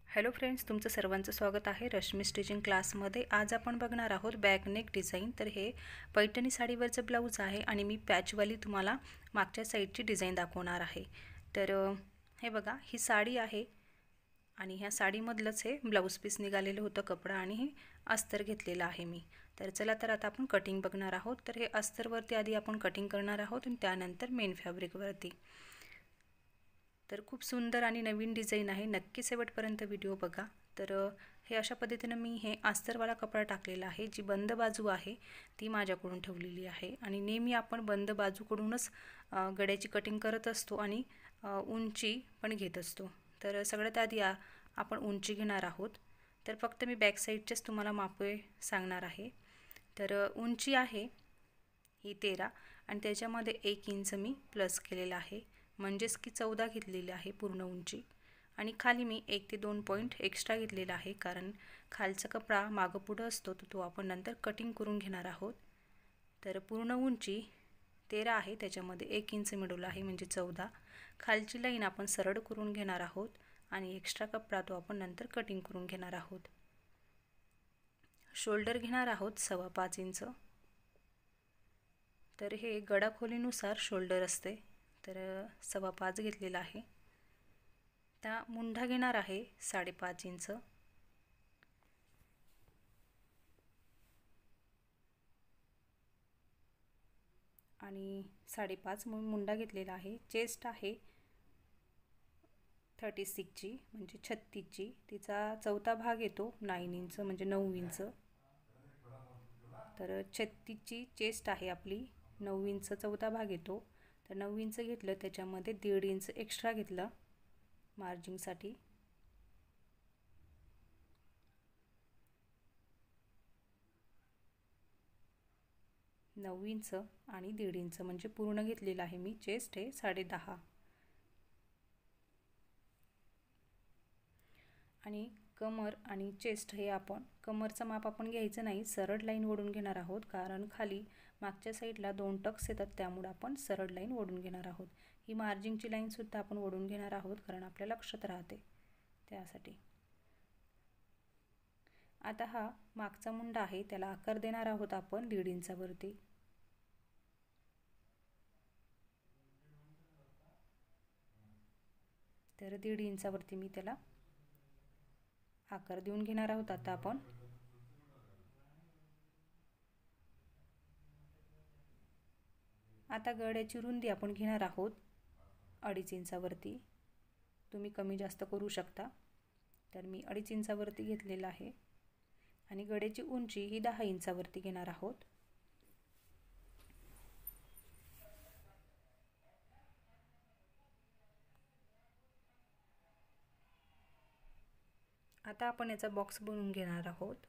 Hello friends, तुमचं सर्वांचं स्वागत आहे रश्मी स्टिचिंग क्लासमध्ये। आज आपण बघणार आहोत बॅकनेक डिझाईन। तर हे पैठणी साडीवरचं ब्लाऊज आहे आणि मी पॅचवाली तुम्हाला मागच्या साईडची डिझाईन दाखवणार आहे। तर हे बघा, ही साडी आहे आणि ह्या साडीमधलंच हे ब्लाऊज पीस निघालेलं होतं कपडा आणि हे अस्तर घेतलेलं आहे मी। तर चला तर आता आपण कटिंग बघणार आहोत। तर हे अस्तरवरती आधी आपण कटिंग करणार आहोत आणि त्यानंतर मेन फॅब्रिकवरती। तर खूप सुंदर आणि नवीन डिझाईन आहे, नक्की शेवटपर्यंत व्हिडिओ बघा। तर हे अशा पद्धतीने मी हे अस्तरवाला कपडा टाकलेला आहे। जी बंद बाजू आहे ती माझ्याकडून ठेवलेली आहे आणि नेहमी आपण बंद बाजूकडूनच गड्याची कटिंग करत असतो आणि उंची पण घेत असतो। तर सगळ्यात आधी आपण उंची घेणार आहोत। तर फक्त मी बॅक साईडचेच तुम्हाला मापे सांगणार आहे। तर उंची आहे ही 13 आणि त्याच्यामध्ये 1 इंच मी प्लस केलेला आहे, म्हणजेच की 14 घेतलेली आहे पूर्ण उंची। आणि खाली मी 1 ते 2 पॉईंट एक्स्ट्रा घेतलेला आहे, कारण खालचा कपडा मागं पुढं असतो तर तो आपण नंतर कटिंग करून घेणार आहोत। तर पूर्ण उंची 13 आहे, त्याच्यामध्ये 1 इंच मिळवला आहे म्हणजे 14। खालची लाईन आपण सरळ करून घेणार आहोत आणि एक्स्ट्रा कपडा तो आपण नंतर कटिंग करून घेणार आहोत। शोल्डर घेणार आहोत 5.25 इंच। तर हे गडाखोलीनुसार शोल्डर असते, तर 5.25 घेतलेला आहे। त्या मुंढा घेणार आहे 5.5 इंच आणि 5.5 मुंडा घेतलेला आहे। चेस्ट आहे 36 ची म्हणजे 36 ची, तिचा चौथा भाग येतो 9 इंच म्हणजे 9 इंच। तर 36 ची चेस्ट आहे आपली, 9 इंच चौथा भाग येतो। तर 9 इंच घेतलं, त्याच्यामध्ये 1.5 इंच एक्स्ट्रा घेतलं मार्जिंगसाठी। नऊ इंच आणि 1.5 इंच म्हणजे पूर्ण घेतलेला आहे मी। चेस्ट हे 10.5 आणि कमर आणि चेस्ट हे आपण कमरचं माप आपण घ्यायचं नाही, सरळ लाईन ओढून घेणार आहोत, कारण खाली मागच्या साईडला 2 टक्स येतात, त्यामुळे आपण सरळ लाईन ओढून घेणार आहोत। ही मार्जिंगची लाईन सुद्धा आपण ओढून घेणार आहोत, कारण आपल्या लक्षात राहते त्यासाठी। आता हा मागचा मुंडा आहे, त्याला आकार देणार आहोत आपण 1.5 इंचावरती। तर 1.5 इंचावरती मी त्याला आकार देऊन घेणार आहोत। आता आपण गड्याची रुंदी आपण घेणार आहोत 2.5 इंचावरती। तुम्ही कमी जास्त करू शकता। तर मी 2.5 इंचावरती घेतलेला आहे आणि गड्याची उंची ही 10 इंचावरती घेणार आहोत। आता आपण याचा बॉक्स बनवून घेणार आहोत।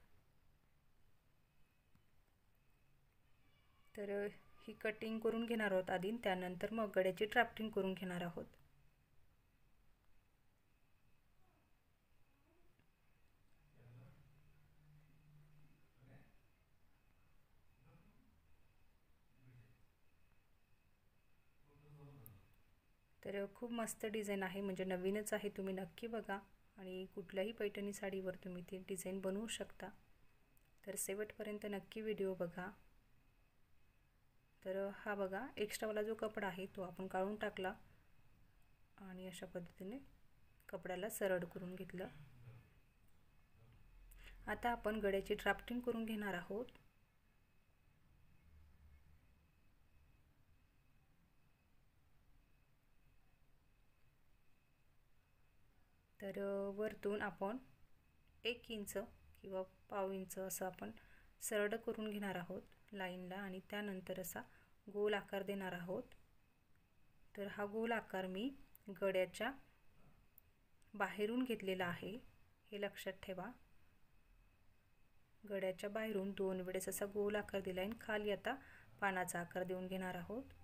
तर ही कटिंग करून घेणार आहोत आधी, त्यानंतर मग गड्याची ड्राफ्टिंग करून घेणार आहोत। तर खूप मस्त डिझाईन आहे, म्हणजे नवीनच आहे, तुम्ही नक्की बघा आणि कुठल्याही पैठणी साडीवर तुम्ही ती डिझाईन बनवू शकता। तर शेवटपर्यंत नक्की व्हिडिओ बघा। तर हा बघा, एक्स्ट्रावाला जो कपडा आहे तो आपण काढून टाकला आणि अशा पद्धतीने कपड्याला सरळ करून घेतलं। आता आपण गड्याची ड्राफ्टिंग करून घेणार आहोत। तर वरतून आपण 1 इंच किंवा पाव इंच असं आपण सरळ करून घेणार आहोत लाईनला आणि त्यानंतर असा गोल आकार देणार आहोत। तर हा गोल आकार मी गड्याच्या बाहेरून घेतलेला आहे, हे लक्षात ठेवा। गड्याच्या बाहेरून 2 वेळेस असा गोल आकार दिला आणि खाली आता पानाचा आकार देऊन घेणार आहोत।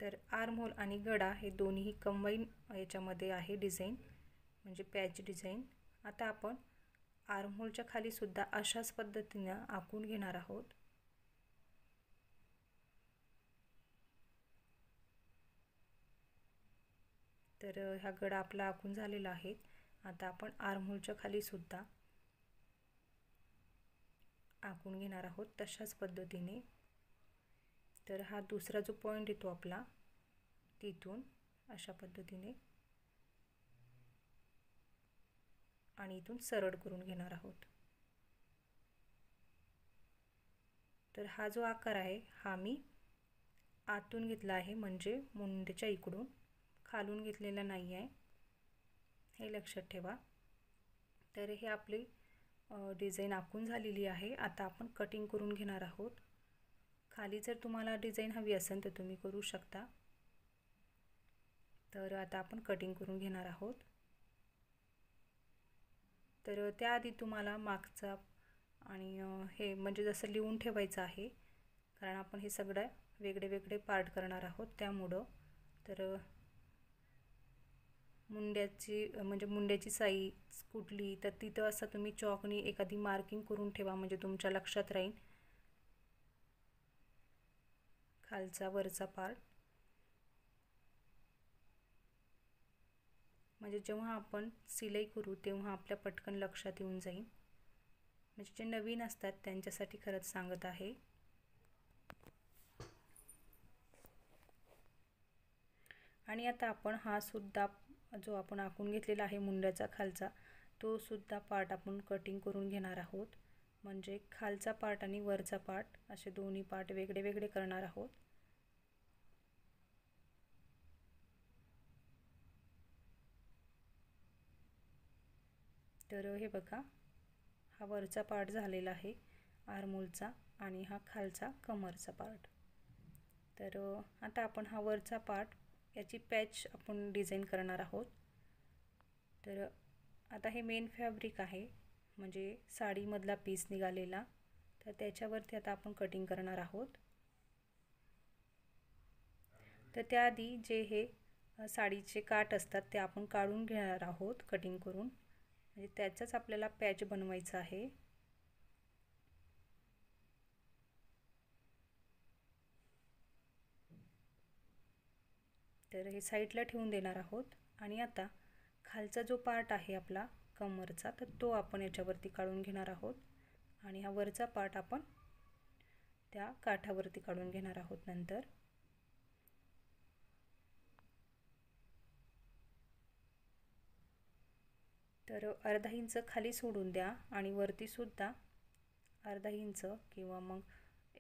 तर आर्महोल आणि गडा हे दोन्ही कंबाईन याच्यामध्ये आहे डिझाईन, म्हणजे पॅच डिझाईन। आता आपण आर्महोलच्या खाली सुद्धा अशाच पद्धतीने आखून घेणार आहोत। तर हा गळा आपला आखून झालेला आहे. आता आपण आर्महोलच्या खाली सुद्धा आखून घेणार आहोत तशाच पद्धतीने. तर हा दुसरा जो पॉईंट येतो आपला तिथून अशा पद्धतीने आणि इथून सरळ करून घेणार आहोत. तर हा जो आकार आहे हा मी आतून घेतला आहे, म्हणजे मुंड्याच्या इकडून, खालून घेतलेला नाही आहे, हे लक्षात ठेवा. तर हे आपली डिझाईन आखून झालेली आहे. आता आपण कटिंग करून घेणार आहोत. खाली जर तुम्हाला डिझाईन हवी असेल तर तुम्ही करू शकता. तर आता आपण कटिंग करून घेणार आहोत. तर त्याआधी तुम्हाला मागचा आणि हे म्हणजे जसं लिहून ठेवायचं आहे, कारण आपण हे सगळं वेगळे वेगळे पार्ट करणार आहोत त्यामुळं. तर मुंड्याची साईज कुठली, तर तिथं असं तुम्ही चॉकनी एखादी मार्किंग करून ठेवा, म्हणजे तुमच्या लक्षात राहील खालचा वरचा पार्ट. म्हणजे जेव्हा आपण सिलाई करू तेव्हा आपल्या पटकन लक्षात येऊन जाईल. म्हणजे जे नवीन असतात त्यांच्यासाठी खरंच सांगत आहे. आणि आता आपण हा सुद्धा जो आपण आखून घेतलेला आहे मुंड्याचा खालचा, तो सुद्धा पार्ट आपण कटिंग करून घेणार आहोत. म्हणजे खालचा पार्ट आणि वरचा पार्ट असे दोन्ही पार्ट वेगळे वेगळे करणार आहोत. तर हे बघा, हा वरचा पार्ट झालेला आहे आर्महोलचा आणि हा खालचा कमरचा पार्ट. तर आता आपण हा वरचा पार्ट याची पॅच आपण डिझाईन करणार आहोत. तर आता हे मेन फॅब्रिक आहे, म्हणजे साडीमधला पीस निघालेला, तर त्याच्यावरती आता आपण कटिंग करणार आहोत. तर त्याआधी जे हे साडीचे काठ असतात ते आपण काढून घेणार आहोत कटिंग करून, म्हणजे त्याचाच आपल्याला पॅच बनवायचा आहे. तर हे साईडला ठेवून देणार आहोत. आणि आता खालचा जो पार्ट आहे आपला कमरचा, तर तो आपण याच्यावरती काढून घेणार आहोत आणि हा वरचा पार्ट आपण त्या काठावरती काढून घेणार आहोत नंतर. तर अर्धा इंच खाली सोडून द्या आणि वरती सुद्धा अर्धा इंच किंवा मग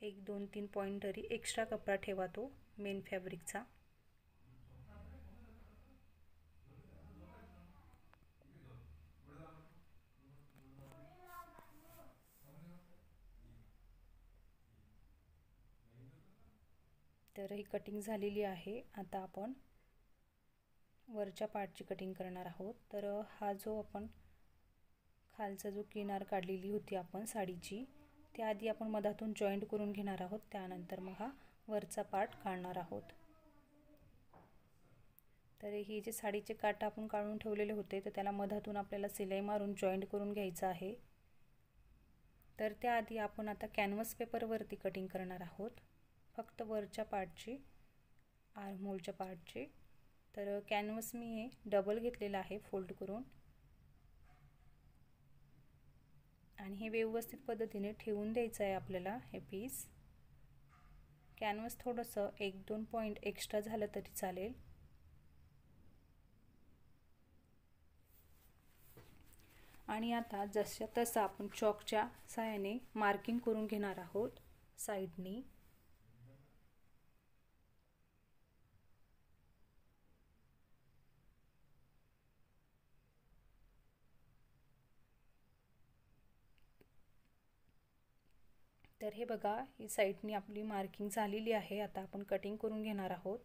1, 2, 3 पॉईंट तरी एक्स्ट्रा कपडा ठेवा तो मेन फॅब्रिकचा. तर ही कटिंग झालेली आहे. आता आपण वरच्या पार्टची कटिंग करणार आहोत. तर हा जो आपण खालचा जो किनार काढलेली होती आपण साडीची, त्याआधी आपण मधातून जॉईंट करून घेणार आहोत, त्यानंतर मग हा वरचा पार्ट काढणार आहोत. तर ही जे साडीचे काठ आपण काढून ठेवलेले होते, तर त्याला मधातून आपल्याला सिलाई मारून जॉईंट करून घ्यायचं आहे. तर त्याआधी आपण आता कॅनव्हास पेपरवरती कटिंग करणार आहोत, फक्त वरच्या पार्टची, आर्महोलच्या पार्टची. तर कॅनव्हास मी हे डबल घेतलेला आहे फोल्ड करून, आणि हे व्यवस्थित पद्धतीने ठेवून द्यायचं आहे आपल्याला हे पीस. कॅनव्हास थोडंसं 1-2 पॉईंट एक्स्ट्रा झालं तरी चालेल. आणि आता जसं तसं आपण चॉकच्या साहाय्याने मार्किंग करून घेणार आहोत साईडनी. तर हे बघा, ही साईडनी आपली मार्किंग झालेली आहे. आता आपण कटिंग करून घेणार आहोत.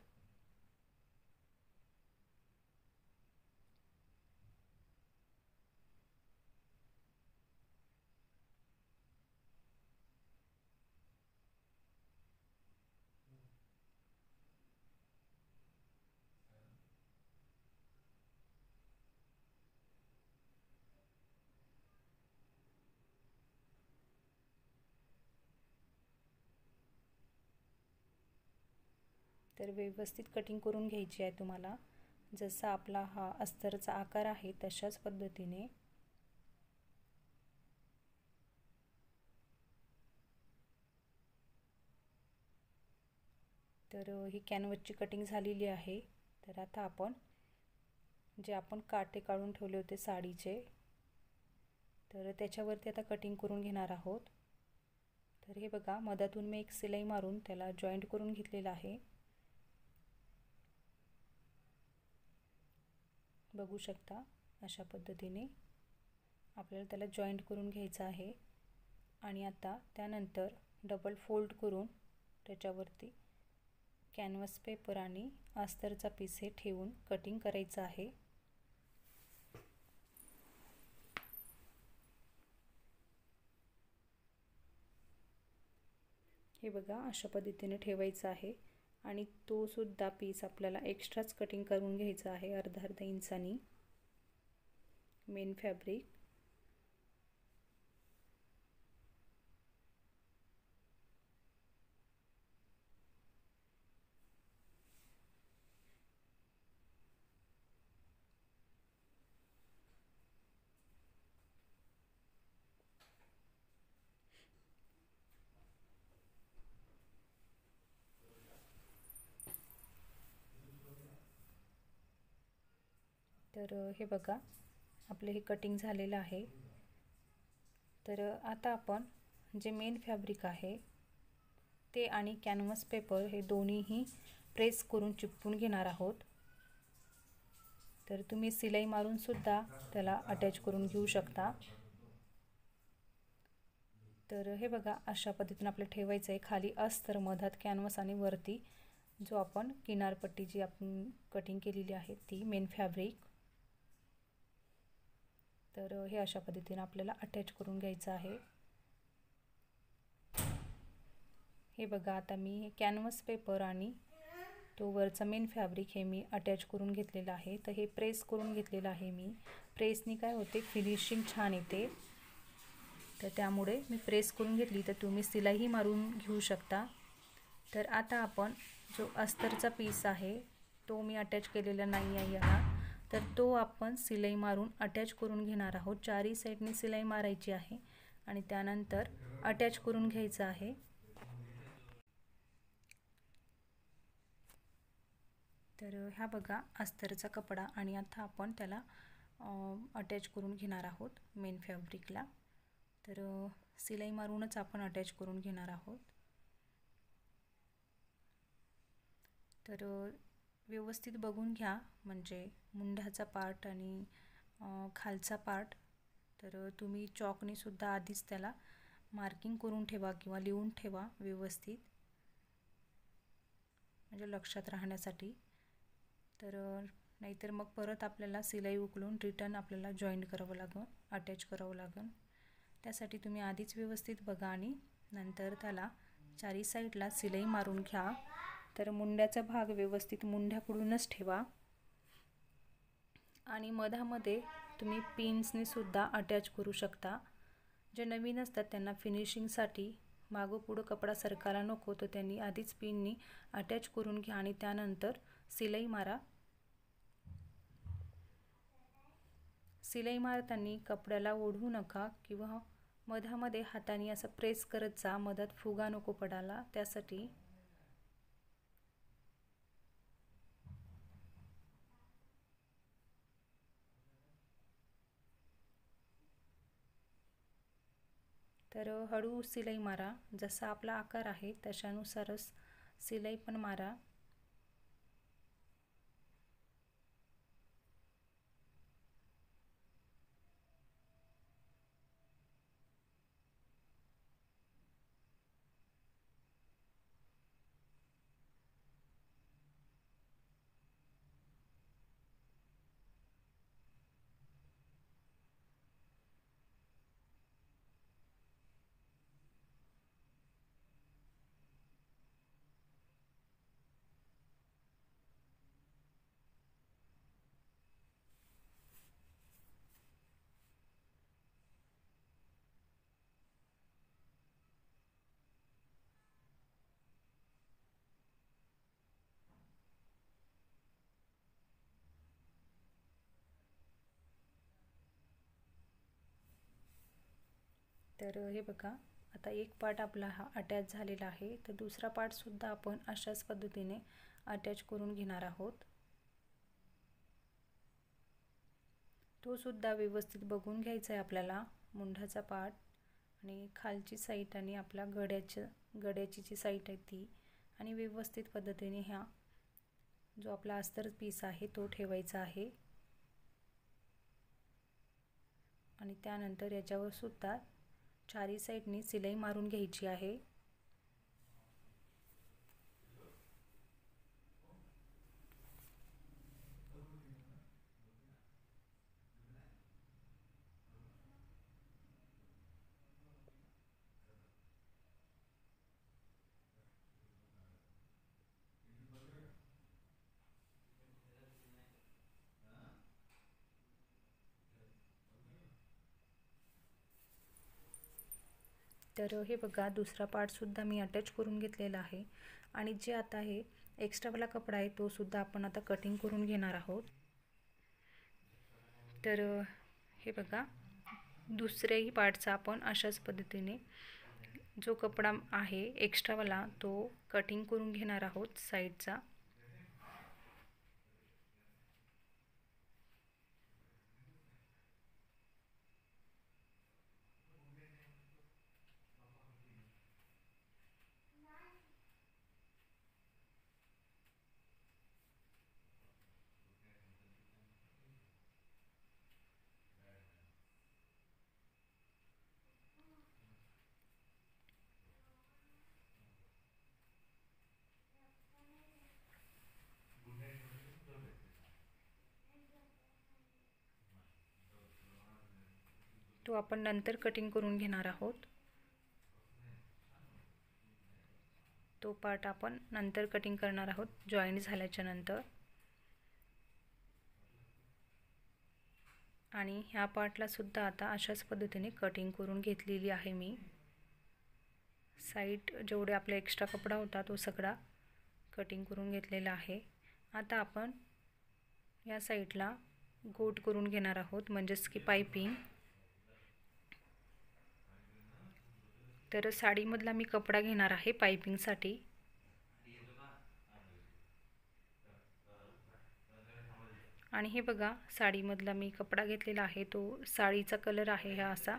तर व्यवस्थित कटिंग करून घ्यायची आहे तुम्हाला. जसा आपला हा अस्तरचा आकार आहे तशाच पद्धतीने तर ही कॅनव्हसची कटिंग झालेली आहे। तर आता आपण जे आपण काटे काढून ठेवले होते साडीचे तर त्याच्यावरती आता कटिंग करून घेणार आहोत। तर हे बघा, मधातून मी एक सिलाई मारून त्याला जॉईंट करून घेतलेला आहे। बघू शकता अशा पद्धतीने आपल्याला त्याला जॉईंट करून घ्यायचं आहे आणि आता त्यानंतर डबल फोल्ड करून त्याच्यावरती कॅनव्हास पेपर आणि अस्तरचा पीस हे ठेवून कटिंग करायचं आहे। हे बघा, अशा पद्धतीने ठेवायचं आहे आणि तो सुद्धा पीस आपल्याला एक्स्ट्राच कटिंग करून घ्यायचा आहे अर्धा इंचानी मेन फॅब्रिक। तर हे बघा, आपले हे कटिंग झालेलं आहे। तर आता आपण जे मेन फॅब्रिक आहे ते आणि कॅनव्हास पेपर हे दोन्हीही प्रेस करून चिपकून घेणार आहोत। तर तुम्ही सिलाई मारून सुद्धा त्याला अटॅच करून घेऊ शकता। तर हे बघा, अशा पद्धतीने आपल्याला ठेवायचं आहे। खाली अस्तर, मधात कॅनव्हास आणि वरती जो आपण किनारपट्टी जी आपण कटिंग केलेली आहे ती मेन फॅब्रिक। तर हे अशा पद्धतीने आपल्याला अटॅच करून घ्यायचं आहे। हे बघा, आता मी कॅनव्हास पेपर आणि तो वरचा मेन फॅब्रिक हे मी अटॅच करून घेतलेलं आहे। तर हे प्रेस करून घेतलेलं आहे मी। प्रेसनी काय होते, फिनिशिंग छान येते। तर त्यामुळे मी प्रेस करून घेतली। तर तुम्ही सिलाईही मारून घेऊ शकता। तर आता आपण जो अस्तरचा पीस आहे तो मी अटॅच केलेला नाही आहे याला, तर तो आपण सिलाई मारून अटॅच करून घेणार आहोत। चारही साईडने सिलाई मारायची आहे आणि त्यानंतर अटॅच करून घ्यायचं आहे। तर हा बघा अस्तरचा कपडा आणि आता आपण त्याला अटॅच करून घेणार आहोत मेन फॅब्रिकला। तर सिलाई मारूनच आपण अटॅच करून घेणार आहोत। तर व्यवस्थित बघून घ्या, म्हणजे मुंढ्याचा पार्ट आणि खालचा पार्ट तर तुम्ही चॉकने सुद्धा आधीच त्याला मार्किंग करून ठेवा किंवा लिहून ठेवा व्यवस्थित, म्हणजे लक्षात राहण्यासाठी। तर नाहीतर मग परत आपल्याला सिलाई उकलून रिटर्न आपल्याला जॉईंट करावं लागेल, अटॅच करावं लागेल। त्यासाठी तुम्ही आधीच व्यवस्थित बघा आणि नंतर त्याला चारी साईडला सिलाई मारून घ्या। तर मुंड्याचा भाग व्यवस्थित मुंढ्याकडूनच ठेवा आणि मधामध्ये तुम्ही पिन्सने सुद्धा अटॅच करू शकता। जे नवीन असतात त्यांना फिनिशिंगसाठी मागं पुढं कपडा सरकायला नको, तर त्यांनी आधीच पिननी अटॅच करून घ्या आणि त्यानंतर सिलाई मारा। सिलाई मारताना कपड्याला ओढू नका किंवा मधामध्ये हाताने असं प्रेस करत जा, मधात फुगा नको पडायला त्यासाठी। तर हळू सिलाई मारा, जसा आपला आकार आहे तशानुसारच सिलाई पण मारा। तर हे बघा, आता एक पार्ट आपला हा अटॅच झालेला आहे, तर दुसरा पार्टसुद्धा आपण अशाच पद्धतीने अटॅच करून घेणार आहोत. तो सुद्धा व्यवस्थित बघून घ्यायचा आहे आपल्याला, मुंढाचा पार्ट आणि खालची साईड आणि आपल्या गड्याची जी साईड आहे ती, आणि व्यवस्थित पद्धतीने ह्या जो आपला अस्तर पीस आहे तो ठेवायचा आहे. आणि त्यानंतर याच्यावर सुद्धा चारी साईडनी सिलाई मारून घ्यायची आहे. तर हे बघा, दुसरा पार्टसुद्धा मी अटॅच करून घेतलेला आहे. आणि जे आता हे एक्स्ट्रावाला कपडा आहे तो सुद्धा आपण आता कटिंग करून घेणार आहोत. तर हे बघा, दुसऱ्याही पार्टचा आपण अशाच पद्धतीने जो कपडा आहे एक्स्ट्रावाला तो कटिंग करून घेणार आहोत साईडचा. तो आपण नंतर कटिंग करून घेणार आहोत. तो पार्ट आपण नंतर कटिंग करणार आहोत जॉईंट झाल्याच्या नंतर. आणि ह्या पार्टला सुद्धा आता अशाच पद्धतीने कटिंग करून घेतलेली आहे मी. साईड जेवढे आपला एक्स्ट्रा कपडा होता तो सगळा कटिंग करून घेतलेला आहे. आता आपण या साईडला गोट करून घेणार आहोत, म्हणजेच की पाइपिंग. तर साडीमधला मी कपडा घेणार आहे पाइपिंगसाठी. आणि हे बघा, साडीमधला मी कपडा घेतलेला आहे, तो साडीचा कलर आहे हा असा.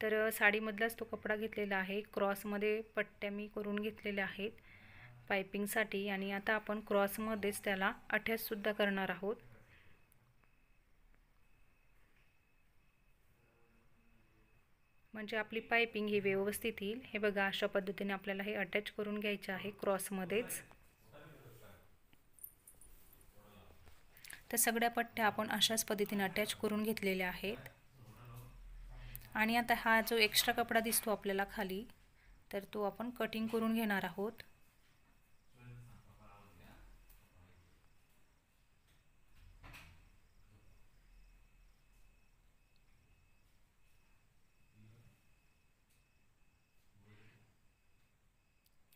तर साडीमधलाच तो कपडा घेतलेला आहे. क्रॉसमध्ये पट्ट्या मी करून घेतलेल्या आहेत पाइपिंगसाठी. आणि आता आपण क्रॉसमध्येच त्याला अटॅचसुद्धा करणार आहोत. म्हणजे आपली पाइपिंग ही व्यवस्थित येईल. हे बघा, अशा पद्धतीने आपल्याला हे अटॅच करून घ्यायचे आहे क्रॉसमध्येच. तर सगळ्या पट्ट्या आपण अशाच पद्धतीने अटॅच करून घेतलेल्या आहेत. आणि आता हा जो एक्स्ट्रा कपडा दिसतो आपल्याला खाली, तर तो आपण कटिंग करून घेणार आहोत.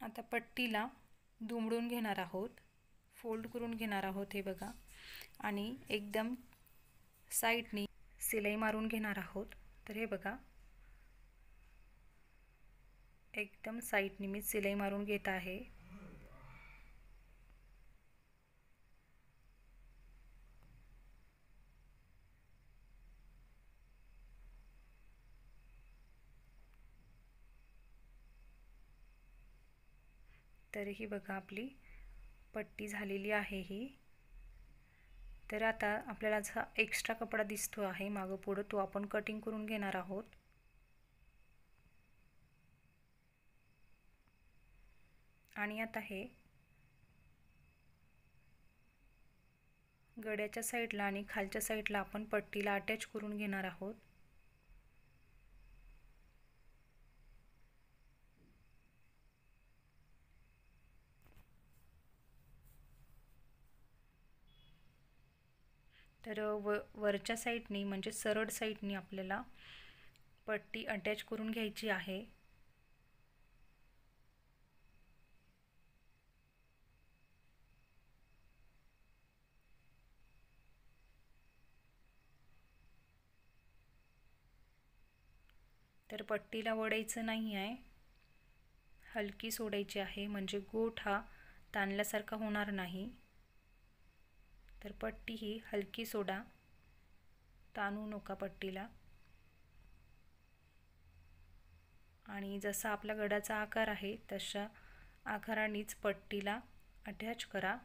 आता पट्टीला दुमडून घेणार आहोत, फोल्ड करून घेणार आहोत. हे बघा, आणि एकदम साईडनी सिलाई मारून घेणार आहोत. तर हे बघा, एकदम साईडनी मी सिलाई मारून घेत आहे. तर ही बघा, आपली पट्टी झालेली आहे ही. तर आता आपल्याला जो एक्स्ट्रा कपडा दिसतो आहे मागं पुढं, तो आपण कटिंग करून घेणार आहोत. आणि आता हे गड्याच्या साईडला आणि खालच्या साईडला आपण पट्टीला अटॅच करून घेणार आहोत. तर वरच्या साईडनी म्हणजे सरळ साईडनी आपल्याला पट्टी अटॅच करून घ्यायची आहे. तर पट्टीला ओढायचं नाही आहे, हलकी सोडायची आहे, म्हणजे गोठ हा ताणल्यासारखा होणार नाही. तर पट्टी ही हलकी सोडा, ताणू नका पट्टीला. आणि जसा आपला गडाचा आकार आहे तशा आकारानेच पट्टीला अटॅच करा.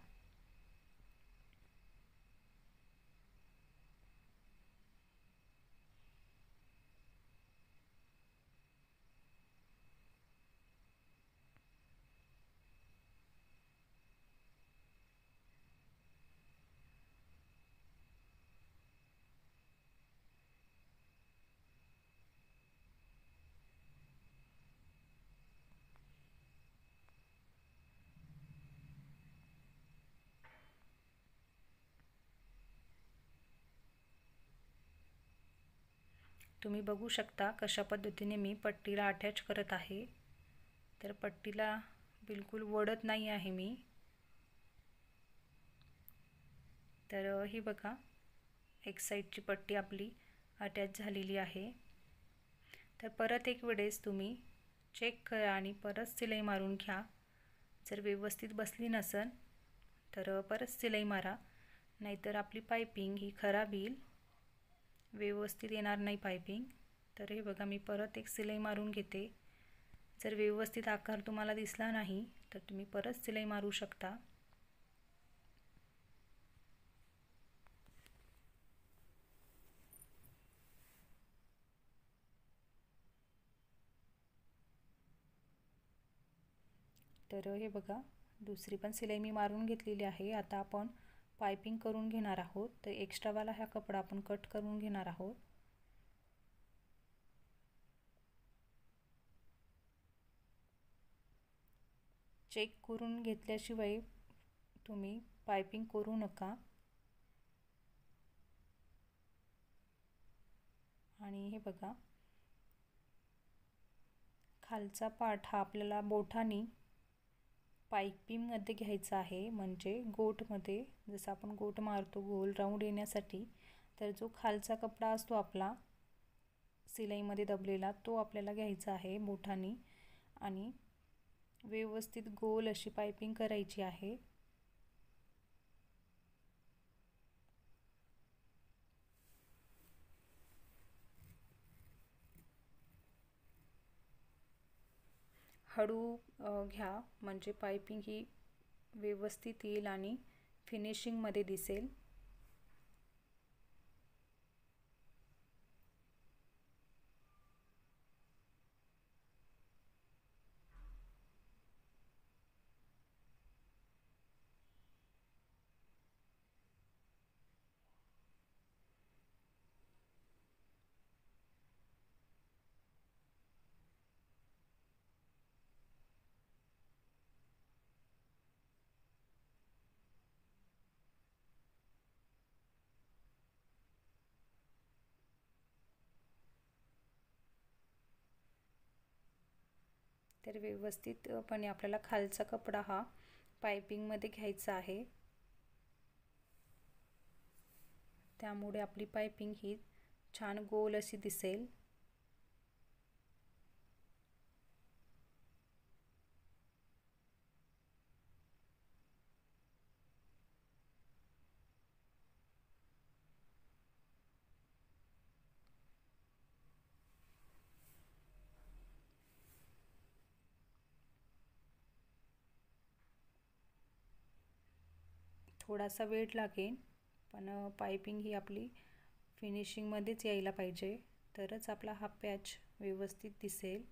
तुम्ही बघू शकता कशा पद्धतीने मी पट्टीला अटॅच करत आहे. तर पट्टीला बिलकुल ओढत नाही आहे मी. तर ही बघा, एक साईडची पट्टी आपली अटॅच झालेली आहे. तर परत एक वेळेस तुम्ही चेक करा आणि परत सिलाई मारून घ्या. जर व्यवस्थित बसली नसेल तर परत सिलाई मारा, नाहीतर आपली पायपिंग ही खराब येईल, व्यवस्थित येणार नाही पायपिंग. तर हे बघा, मी परत एक सिलाई मारून घेते. जर व्यवस्थित आकार तुम्हाला दिसला नाही तर तुम्ही परत सिलाई मारू शकता. तर हे बघा, दुसरी पण सिलाई मी मारून घेतलेली आहे. आता आपण पायपिंग करून घेणार आहोत. तर एक्स्ट्रावाला हा कपडा आपण कट करून घेणार आहोत. चेक करून घेतल्याशिवाय तुम्ही पायपिंग करू नका. आणि हे बघा, खालचा पार्ट हा आपल्याला बोटांनी पायपिंगमध्ये घ्यायचा आहे, म्हणजे गोठमध्ये जसं आपण गोठ मारतो गोल राऊंड येण्यासाठी. तर जो खालचा कपडा असतो आपला सिलाईमध्ये दबलेला, तो आपल्याला घ्यायचा आहे बोटांनी आणि व्यवस्थित गोल अशी पायपिंग करायची आहे. हळू घ्या, म्हणजे पायपिंग ही व्यवस्थित येईल आणि फिनिशिंगमध्ये दिसेल. तर व्यवस्थितपणे आपल्याला खालचा कपडा हा पायपिंगमध्ये घ्यायचा आहे, त्यामुळे आपली पायपिंग ही छान गोल अशी दिसेल. थोडासा वेळ लागेल, पण पायपिंग ही आपली फिनिशिंगमध्येच यायला पाहिजे, तरच आपला हा पॅच व्यवस्थित दिसेल.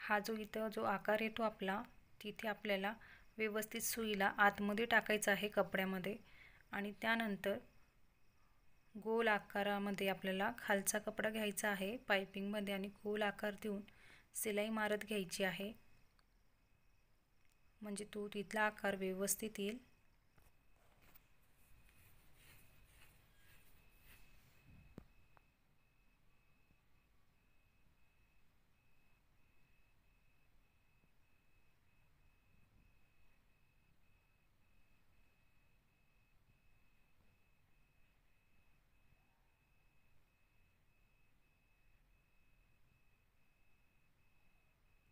हा जो इथं जो आकार येतो आपला, तिथे आपल्याला व्यवस्थित सुईला आतमध्ये टाकायचा आहे कपड्यामध्ये, आणि त्यानंतर गोल आकारामध्ये आपल्याला खालचा कपडा घ्यायचा आहे पायपिंगमध्ये आणि गोल आकार देऊन शिलाई मारत घ्यायची आहे, म्हणजे तो तिथला आकार व्यवस्थित येईल.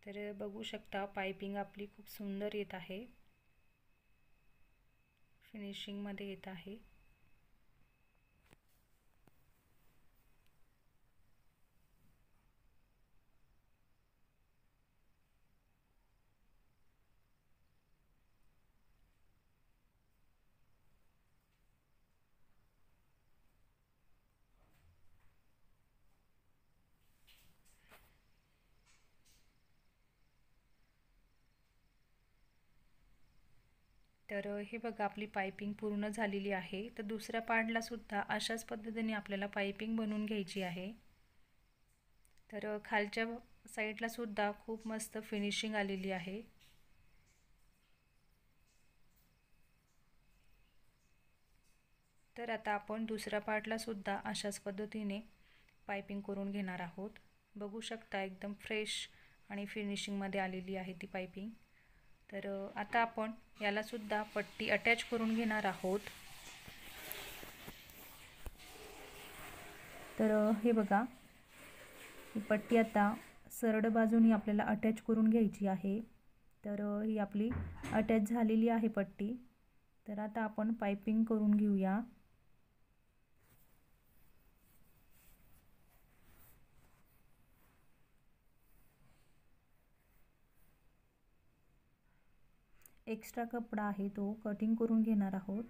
तर बघू शकता पाइपिंग आपली खूप सुंदर येत आहे, फिनिशिंग मध्ये येत आहे. तर हे बघा आपली पाइपिंग पूर्ण झालेली आहे. तर दुसऱ्या पार्टला सुद्धा अशाच पद्धतीने आपल्याला पाइपिंग बनवून घ्यायची आहे. तर खालच्या साईडला सुद्धा खूप मस्त फिनिशिंग आलेली आहे. तर आता आपण दुसऱ्या पार्टला सुद्धा अशाच पद्धतीने पाइपिंग करून घेणार आहोत. बघू शकता एकदम फ्रेश आणि फिनिशिंग मध्ये आलेली आहे ती पाइपिंग. तर आता आपण याला सुद्धा पट्टी अटॅच करून घेणार आहोत. तर हे बघा ही पट्टी आता सरळ बाजूनी आपल्याला अटॅच करून घ्यायची आहे. तर ही आपली अटॅच झालेली आहे पट्टी. तर आता आपण पाइपिंग करून घेऊया. एक्स्ट्रा कपडा आहे तो कटिंग करून घेणार आहोत.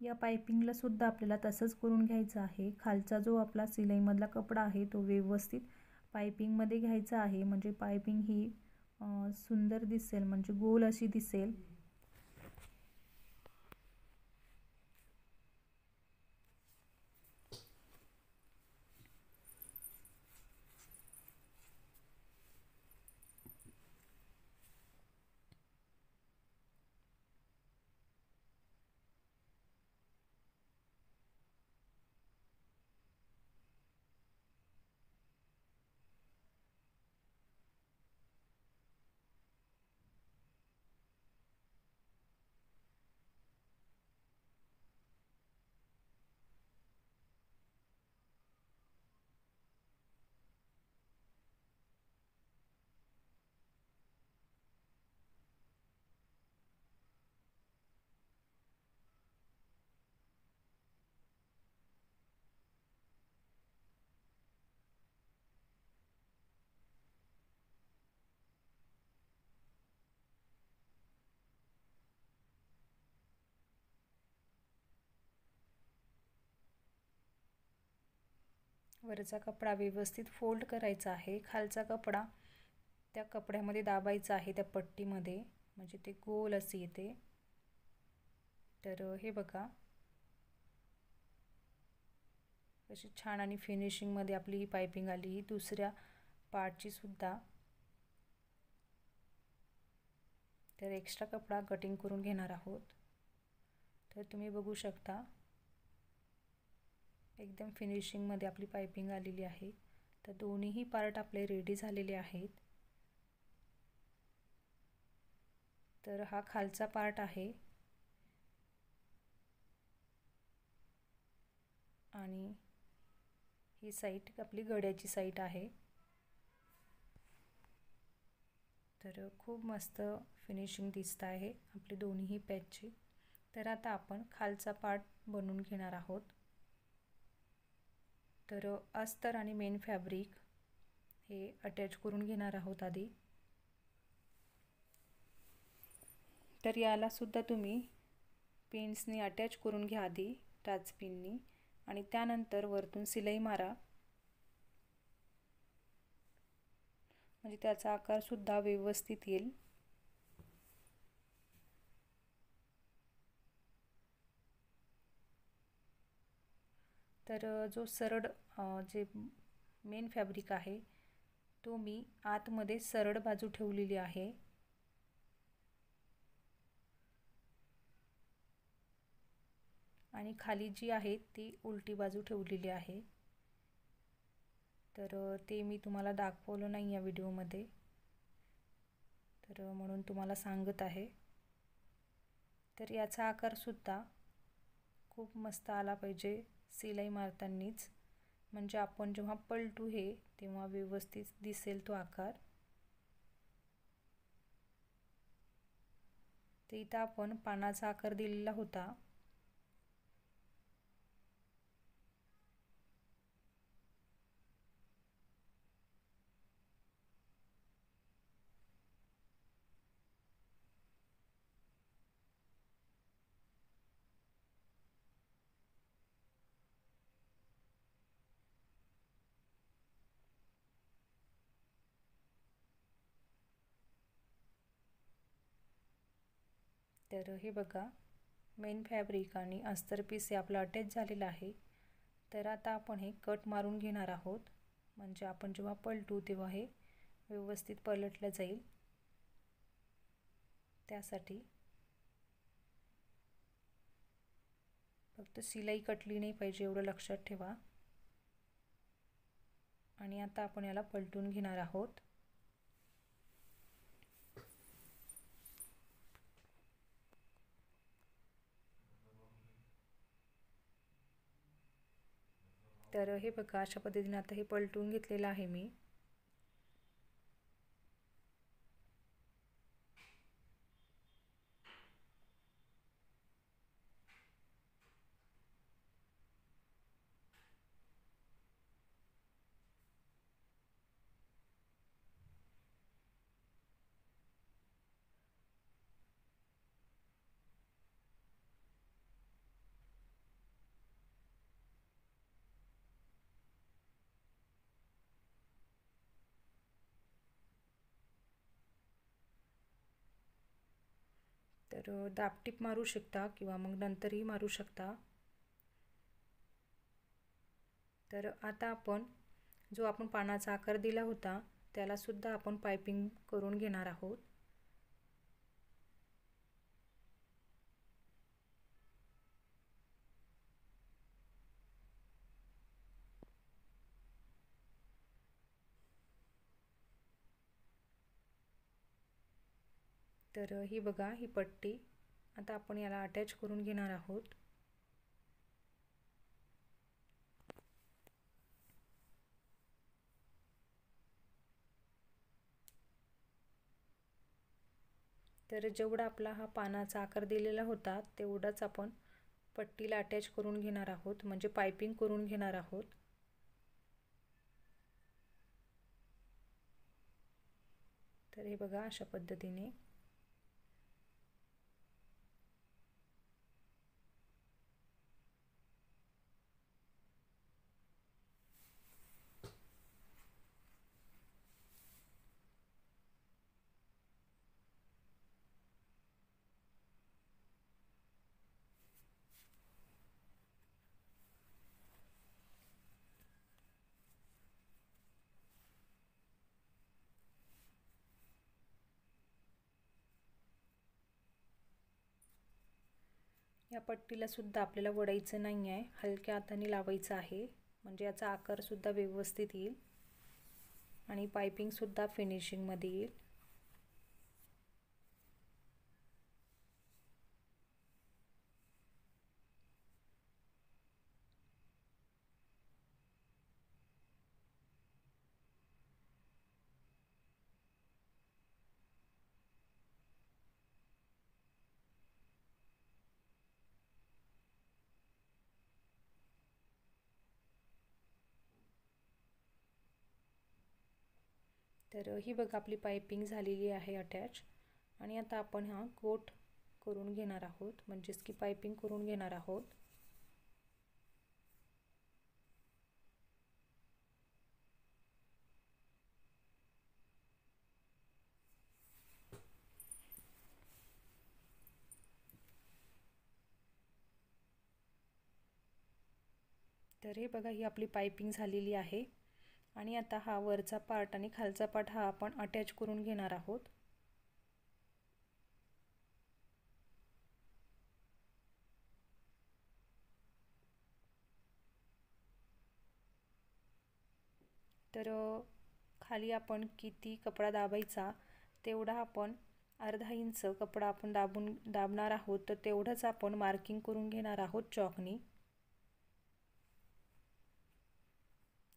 या पाइपिंगला सुद्धा आपल्याला तसंच करून घ्यायचं आहे. खालचा जो आपला शिलाईमधला कपडा आहे तो व्यवस्थित पाइपिंगमध्ये घ्यायचा आहे, म्हणजे पाइपिंग ही सुंदर दिसेल, म्हणजे गोल अशी दिसेल. वरचा कपडा व्यवस्थित फोल्ड करायचा आहे. खालचा कपडा त्या कपड्यामध्ये दाबायचा आहे, त्या पट्टीमध्ये, म्हणजे ते गोल असे येते. तर हे बघा कशी छान आणि फिनिशिंग मध्ये आपली ही पाइपिंग आली. ही दुसऱ्या पार्टची सुद्धा. तर एक्स्ट्रा कपडा कटिंग करून घेणार आहोत. तर तुम्ही बघू शकता एकदम फिनिशिंग मध्ये आपली पाइपिंग आलेली आहे. तर दोन्हीही पार्ट आपले रेडी झालेले आहेत. तर हा खालचा पार्ट आहे आणि ही साईड आपली गड्याची साईड आहे. तर खूप मस्त फिनिशिंग दिसत आहे आपली दोन्हीही पॅचची. तर आता आपण खालचा पार्ट बनवून घेणार आहोत. तर अस्तर आणि मेन फॅब्रिक हे अटॅच करून घेणार आहोत आधी. तर याला सुद्धा तुम्ही पिन्सनी अटॅच करून घ्या आधी, टाच पिननी, आणि त्यानंतर वरतून शिलाई मारा, म्हणजे त्याचा आकार सुद्धा व्यवस्थित येईल. तर जो सरळ जे मेन फॅब्रिक आहे तो मी आतमध्ये सरळ बाजू ठेवलेली आहे आणि खाली जी आहे ती उलटी बाजू ठेवलेली आहे। तर ते मी तुम्हाला दाखवलं नाही या व्हिडिओमध्ये, तर म्हणून तुम्हाला सांगत आहे। तर याचा आकार सुद्धा खूप मस्त आला पाहिजे सिलाई मारतानाच, म्हणजे आपण जेव्हा पलटू हे तेव्हा व्यवस्थित दिसेल तो आकार। तर इथं आपण पानाचा आकार दिलेला होता, तर हे बघा मेन फॅब्रिक आणि अस्तर पीस हे आपलं अटॅच झालेलं आहे। तर आता आपण हे कट मारून घेणार आहोत, म्हणजे आपण जेव्हा पलटू तेव्हा हे व्यवस्थित पलटलं जाईल। त्यासाठी फक्त सिलाई कटली नाही पाहिजे एवढं लक्षात ठेवा। आणि आता आपण याला पलटून घेणार आहोत। तर हे बघा अशा पद्धतीने आता हे पलटून घेतलेलं आहे मी। तर दाबटीप मारू शकता किंवा मग नंतरही मारू शकता। तर आता आपण जो आपण पानाचा आकार दिला होता त्याला सुद्धा आपण पाइपिंग करून घेणार आहोत। तर ही बघा ही पट्टी आता आपण याला अटॅच करून घेणार आहोत। तर जेवढा आपला हा पानाचा आकार दिलेला होता तेवढाच आपण पट्टीला अटॅच करून घेणार आहोत, म्हणजे पाइपिंग करून घेणार आहोत। तर हे बघा अशा पद्धतीने या पट्टीला सुद्धा आपल्याला वडायचं नाही आहे, हलक्या हाताने लावायचं आहे, म्हणजे याचा आकार सुद्धा व्यवस्थित येईल आणि पाइपिंग सुद्धा फिनिशिंग मध्ये येईल। तर ही बघा आपली पाइपिंग झालेली आहे अटॅच, आणि आता आपण हा कोट करून घेणार आहोत, म्हणजेच की पाइपिंग करून घेणार आहोत। तर हे बघा, ही आपली पायपिंग झालेली आहे आणि आता हा वरचा पार्ट आणि खालचा पार्ट हा आपण अटॅच करून घेणार आहोत. तर खाली आपण किती कपडा दाबायचा तेवढा आपण अर्धा इंच कपडा आपण दाबणार आहोत, तर तेवढंच आपण मार्किंग करून घेणार आहोत चॉकनी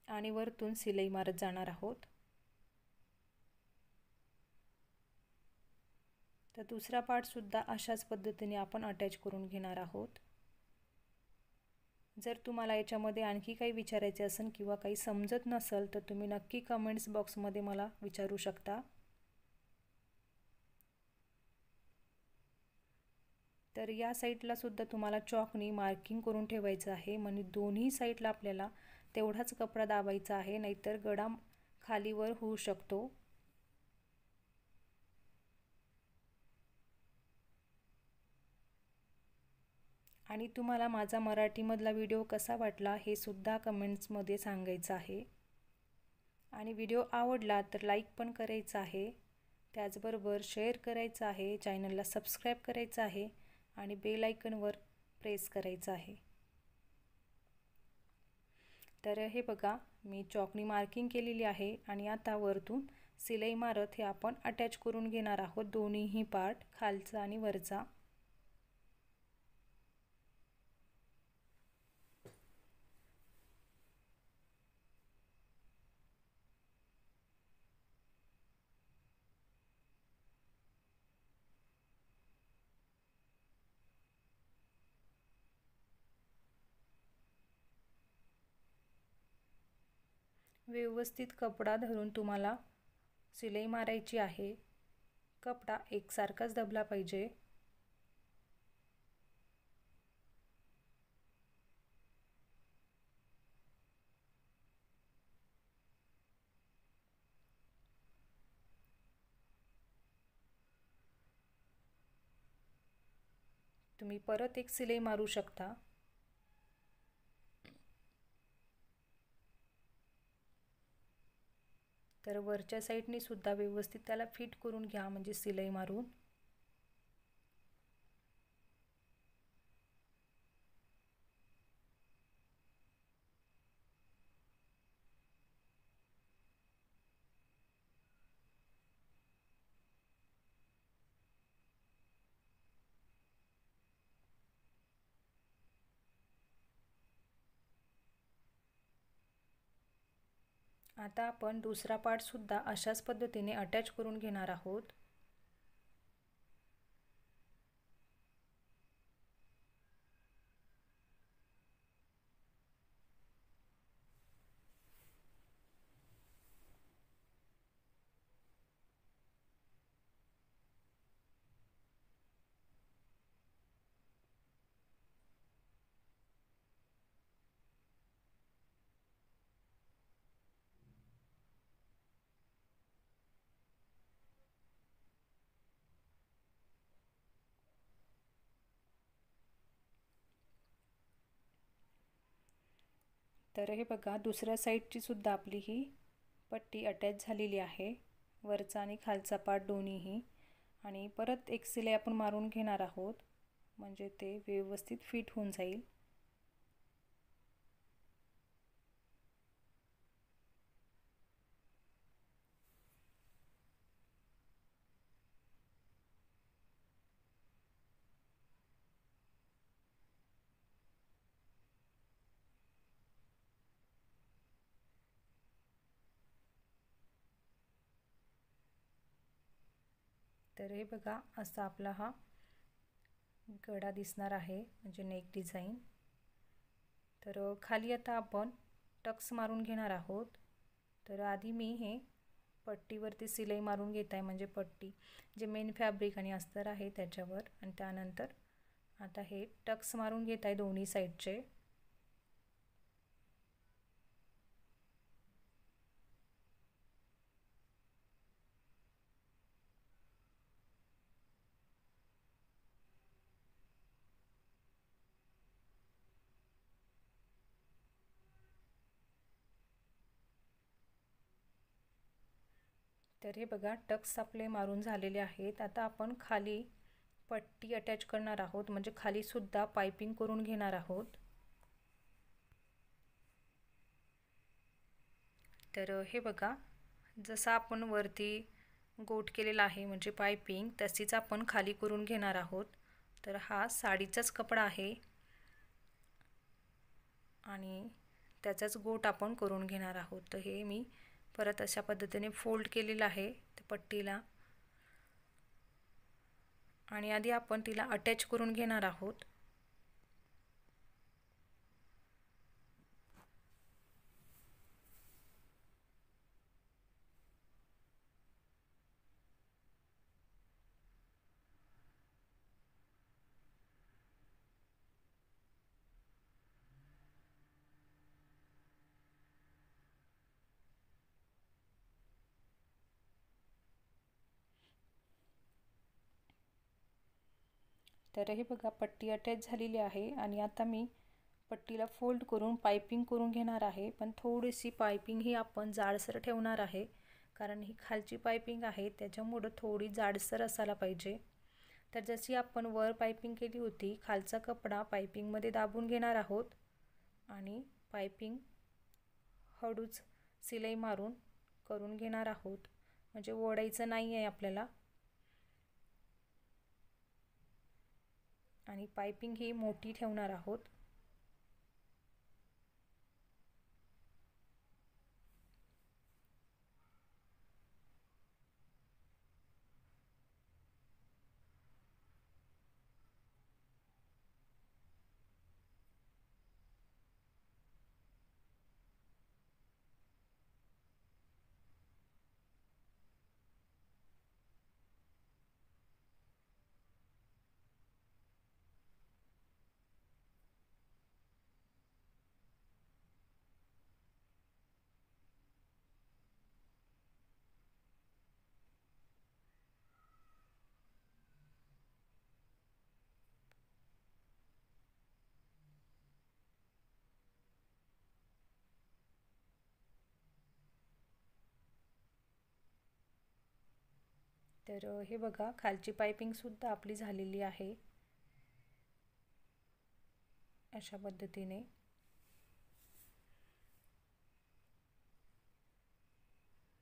आणि वरतून शिलाई मारत जाणार आहोत. तर दुसरा पार्ट सुद्धा अशाच पद्धतीने आपण अटॅच करून घेणार आहोत. जर तुम्हाला याच्यामध्ये आणखी काही विचारायचे असेल किंवा काही समजत नसेल तर तुम्ही नक्की कमेंट्स बॉक्समध्ये मला विचारू शकता. तर या साईडला सुद्धा तुम्हाला चॉकनी मार्किंग करून ठेवायचं आहे, म्हणजे दोन्ही साईडला आपल्याला तेवढाच कपडा दाबायचा आहे, नाहीतर गळा खालीवर होऊ शकतो. आणि तुम्हाला माझा मराठीमधला व्हिडिओ कसा वाटला हे सुद्धा कमेंट्समध्ये सांगायचं आहे. आणि व्हिडिओ आवडला तर लाईक पण करायचा आहे, त्याचबरोबर शेअर करायचं आहे, चॅनलला सबस्क्राईब करायचं आहे आणि बेल आयकॉनवर प्रेस करायचं आहे. तर हे बघा, मी चॉकनी मार्किंग केलेली आहे आणि आता वरतून शिलाई मारत हे आपण अटॅच करून घेणार आहोत, दोन्हीही पार्ट, खालचा आणि वरचा. व्यवस्थित कपडा धरून तुम्हाला शिलाई मारायची आहे. कपडा एकसारखाच दबला पाहिजे. तुम्ही परत एक शिलाई मारू शकता. तर वरच्या साईडने सुद्धा व्यवस्थित त्याला फिट करून घ्या, म्हणजे शिलाई मारून. आता आपण दुसरा पार्ट सुद्धा अशाच पद्धतीने अटॅच करून घेणार आहोत. तर हे बघा, दुसऱ्या साईडची सुद्धा आपली ही पट्टी अटॅच झालेली आहे, वरचा आणि खालचा पार्ट दोन्हीही. आणि परत एक शिलाई आपण मारून घेणार आहोत, म्हणजे ते व्यवस्थित फिट होऊन जाईल. तर हे बघा, असा आपला हा गळा दिसणार आहे, म्हणजे नेक डिझाईन. तर खाली आता आपण टक्स मारून घेणार आहोत. तर आधी मी हे पट्टीवरती शिलाई मारून घेत आहे, म्हणजे पट्टी जे मेन फॅब्रिक आणि अस्तर आहे त्याच्यावर. आणि त्यानंतर आता हे टक्स मारून घेत आहे दोन्ही साईडचे. तर हे बघा टक्स आपले मारून झालेले आहेत। आता आपण खाली पट्टी अटॅच करणार आहोत, म्हणजे खाली सुद्धा पाइपिंग करून घेणार आहोत। तर हे बघा जसं आपण वरती गोट केलेला आहे म्हणजे पाइपिंग, तशीच आपण खाली करून घेणार आहोत। तर हा साडीचाच कपडा आहे आणि त्याचाच गोट आपण करून घेणार आहोत। तर हे मी परत अशा पद्धतीने फोल्ड केलेला आहे त्या पट्टीला आणि आधी आपण तिला अटॅच करून घेणार आहोत। तर हे बघा पट्टी अटॅच झालेली आहे आणि आता मी पट्टीला फोल्ड करून पाइपिंग करून घेणार आहे। पण थोडीशी पाइपिंग ही आपण जाडसर ठेवणार आहे, कारण ही खालची पाइपिंग आहे त्याच्यामुळे थोडी जाडसर असायला पाहिजे। तर जशी आपण वर पाइपिंग केली होती, खालचा कपडा पाइपिंगमध्ये दाबून घेणार आहोत आणि पाइपिंग हळूच सिलाई मारून करून घेणार आहोत, म्हणजे ओढायचं नाही आहे आपल्याला। आणि पाइपिंग ही मोठी ठेवणार आहोत। तर हे बघा खालची पाइपिंग सुद्धा आपली झालेली आहे अशा पद्धतीने।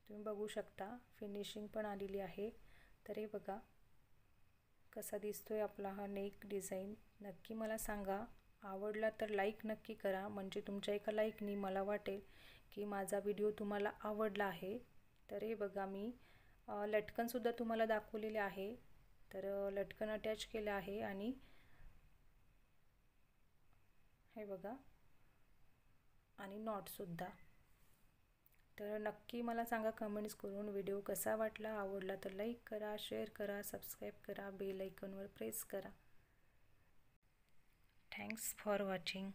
तुम्ही बघू शकता फिनिशिंग पण आलेली आहे। तर हे बघा कसा दिसतोय आपला हा नेक डिझाइन। नक्की मला सांगा, आवडला तर लाईक नक्की करा, म्हणजे तुमच्या एका लाईकनी मला वाटेल की माझा व्हिडिओ तुम्हाला आवडला आहे। तर हे बघा मी लटकन सुद्धा तुम्हाला दाखवलेले आहे। तर लटकन अटॅच केले आहे आणि हे बघा आणि नॉट सुद्धा। तर नक्की मला सांगा कमेंट्स करून व्हिडिओ कसा वाटला, आवडला तर लाईक करा, शेअर करा, सबस्क्राईब करा, बेल आयकॉनवर प्रेस करा। Thanks for watching.